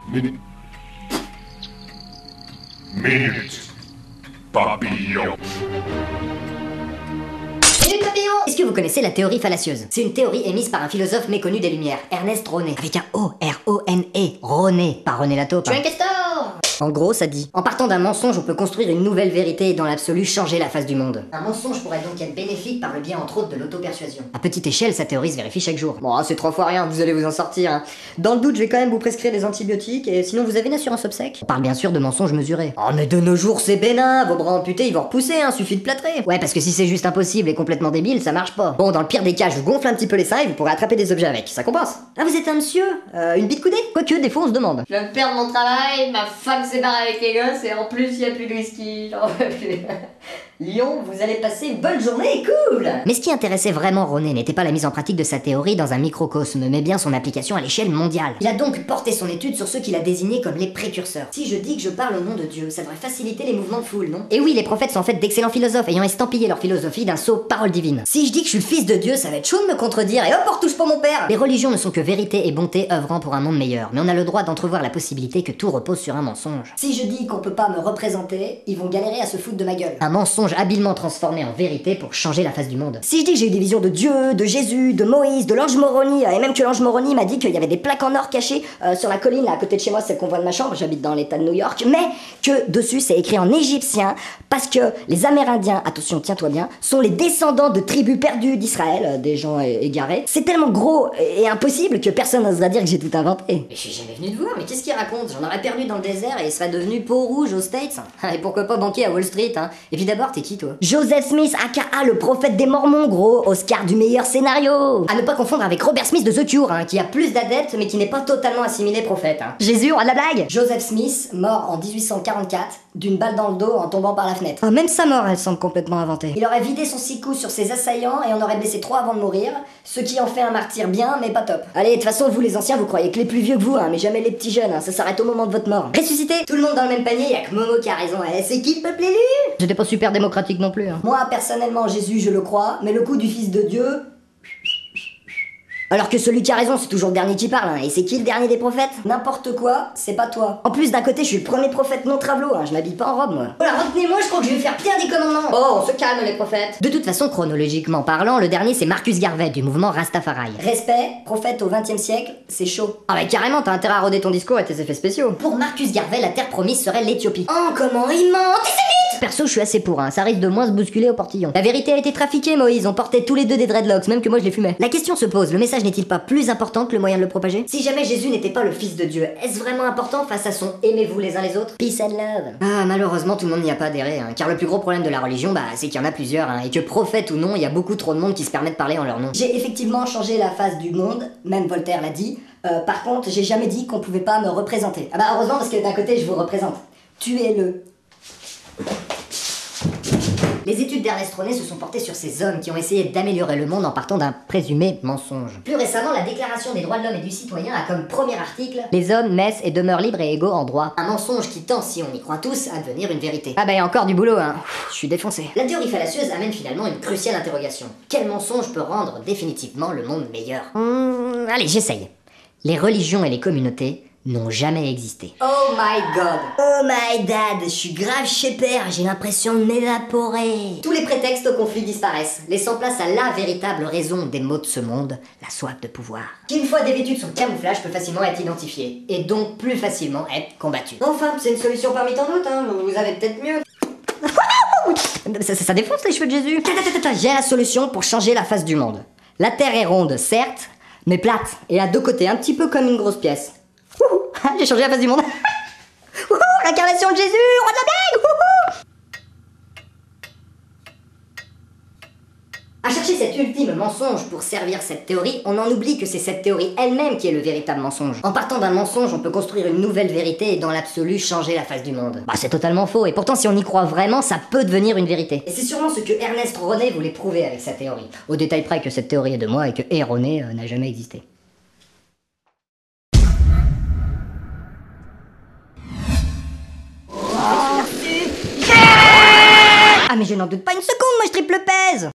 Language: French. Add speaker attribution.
Speaker 1: Minute. Minute. Papillon.
Speaker 2: Minute Papillon. Est-ce que vous connaissez la théorie fallacieuse? C'est une théorie émise par un philosophe méconnu des Lumières, Ernest René. Avec un O, R-O-N-E. René, pas René Lato.
Speaker 3: Tu es un castor.
Speaker 2: En gros, ça dit: en partant d'un mensonge, on peut construire une nouvelle vérité et dans l'absolu changer la face du monde. Un mensonge pourrait donc être bénéfique par le biais entre autres de l'auto-persuasion. À petite échelle, sa théorie se vérifie chaque jour. Bon, c'est 3 fois rien, vous allez vous en sortir. Hein. Dans le doute, je vais quand même vous prescrire des antibiotiques et sinon vous avez une assurance obsèque. On parle bien sûr de mensonges mesurés. Oh, mais de nos jours, c'est bénin, vos bras amputés, ils vont repousser, hein, suffit de plâtrer. Ouais, parce que si c'est juste impossible et complètement débile, ça marche pas. Bon, dans le pire des cas, je vous gonfle un petit peu les seins et vous pourrez attraper des objets avec. Ça compense. Ah, vous êtes un monsieur une bite coudée? Quoique, des fois, on se demande.
Speaker 3: Je viens de perdre mon travail, ma femme s'est barrée avec les gosses et en plus il y a plus de whisky, j'en peux plus.
Speaker 2: Lyon, vous allez passer une bonne journée, cool. Mais ce qui intéressait vraiment René n'était pas la mise en pratique de sa théorie dans un microcosme, mais bien son application à l'échelle mondiale. Il a donc porté son étude sur ceux qu'il a désignés comme les précurseurs. Si je dis que je parle au nom de Dieu, ça devrait faciliter les mouvements de foule, non? Et oui, les prophètes sont en fait d'excellents philosophes, ayant estampillé leur philosophie d'un sceau parole divine. Si je dis que je suis le fils de Dieu, ça va être chaud de me contredire, et hop, on retouche pas mon père. Les religions ne sont que vérité et bonté œuvrant pour un monde meilleur, mais on a le droit d'entrevoir la possibilité que tout repose sur un mensonge. Si je dis qu'on peut pas me représenter, ils vont galérer à se foutre de ma gueule. Un mensonge habilement transformé en vérité pour changer la face du monde. Si je dis que j'ai eu des visions de Dieu, de Jésus, de Moïse, de l'ange Moroni, et même que l'ange Moroni m'a dit qu'il y avait des plaques en or cachées sur la colline là à côté de chez moi, celle qu'on voit de ma chambre, j'habite dans l'état de New York, mais que dessus c'est écrit en égyptien parce que les Amérindiens, attention tiens-toi bien, sont les descendants de tribus perdues d'Israël, des gens égarés. C'est tellement gros et impossible que personne n'osera dire que j'ai tout inventé. Mais je suis jamais venu te voir, mais qu'est-ce qu'il raconte? J'en aurais perdu dans le désert et il serait devenu peau rouge aux States. Et pourquoi pas banquier à Wall Street, hein. Et puis d'abord, t'es qui toi? Joseph Smith, aka le prophète des Mormons, gros, Oscar du meilleur scénario. À ne pas confondre avec Robert Smith de The Cure, hein, qui a plus d'adeptes mais qui n'est pas totalement assimilé prophète. Hein. Jésus, on a de la blague. Joseph Smith, mort en 1844, d'une balle dans le dos en tombant par la fenêtre. Ah, même sa mort, elle semble complètement inventée. Il aurait vidé son 6 coups sur ses assaillants et en aurait blessé 3 avant de mourir, ce qui en fait un martyr bien, mais pas top. Allez, de toute façon, vous les anciens, vous croyez que les plus vieux que vous, hein, mais jamais les petits jeunes, hein, ça s'arrête au moment de votre mort. Ressuscité, tout le monde dans le même panier, y'a que Momo qui a raison. C'est qui le peuple élu? C'était pas super démocratique non plus. Hein. Moi, personnellement, Jésus, je le crois, mais le coup du fils de Dieu... Alors que celui qui a raison, c'est toujours le dernier qui parle, hein. Et c'est qui le dernier des prophètes? N'importe quoi, c'est pas toi. En plus, d'un côté, je suis le premier prophète non travelot, hein. Je m'habille pas en robe, moi. Voilà, retenez-moi, je crois que je vais faire pire des commandements.
Speaker 3: Oh, on se calme les prophètes.
Speaker 2: De toute façon, chronologiquement parlant, le dernier c'est Marcus Garvey du mouvement Rastafari. Respect, prophète au XXe siècle, c'est chaud. Ah bah carrément, t'as intérêt à roder ton discours et tes effets spéciaux. Pour Marcus Garvey, la terre promise serait l'Éthiopie. Oh, comment il ment! Perso, je suis assez pour, hein. Ça risque de moins se bousculer au portillon. La vérité a été trafiquée, Moïse. On portait tous les deux des dreadlocks, même que moi je les fumais. La question se pose, le message n'est-il pas plus important que le moyen de le propager? Si jamais Jésus n'était pas le fils de Dieu, est-ce vraiment important face à son aimez-vous les uns les autres? Peace and love. Ah, malheureusement, tout le monde n'y a pas adhéré, hein. Car le plus gros problème de la religion, bah, c'est qu'il y en a plusieurs, hein. Et que prophète ou non, il y a beaucoup trop de monde qui se permet de parler en leur nom. J'ai effectivement changé la face du monde, même Voltaire l'a dit. Par contre, j'ai jamais dit qu'on pouvait pas me représenter. Ah bah, heureusement, parce que d'un côté, je vous représente. Tuez-le. Les études d'Ernest René se sont portées sur ces hommes qui ont essayé d'améliorer le monde en partant d'un présumé mensonge. Plus récemment, la Déclaration des droits de l'homme et du citoyen a comme premier article « Les hommes naissent et demeurent libres et égaux en droit ». Un mensonge qui tend, si on y croit tous, à devenir une vérité. Ah bah y a encore du boulot, hein. Je suis défoncé. La théorie fallacieuse amène finalement une cruciale interrogation. Quel mensonge peut rendre définitivement le monde meilleur? Allez, j'essaye. Les religions et les communautés n'ont jamais existé. Oh my god. Oh my dad, je suis grave chez père, j'ai l'impression de m'évaporer. Tous les prétextes au conflit disparaissent, laissant place à la véritable raison des maux de ce monde, la soif de pouvoir. Qui une fois dévêtue de son camouflage peut facilement être identifiée, et donc plus facilement être combattue. Enfin, c'est une solution parmi tant d'autres, hein, vous avez peut-être mieux. Ça défonce les cheveux de Jésus. J'ai la solution pour changer la face du monde. La terre est ronde, certes, mais plate, et à 2 côtés, un petit peu comme une grosse pièce. J'ai changé la face du monde. L'incarnation de Jésus, roi de la blague. À chercher cet ultime mensonge pour servir cette théorie, on en oublie que c'est cette théorie elle-même qui est le véritable mensonge. En partant d'un mensonge, on peut construire une nouvelle vérité et dans l'absolu changer la face du monde. Bah c'est totalement faux, et pourtant si on y croit vraiment, ça peut devenir une vérité. Et c'est sûrement ce que Ernest René voulait prouver avec sa théorie. Au détail près que cette théorie est de moi et que René n'a jamais existé. Ah mais je n'en doute pas une seconde, moi je triple pèse.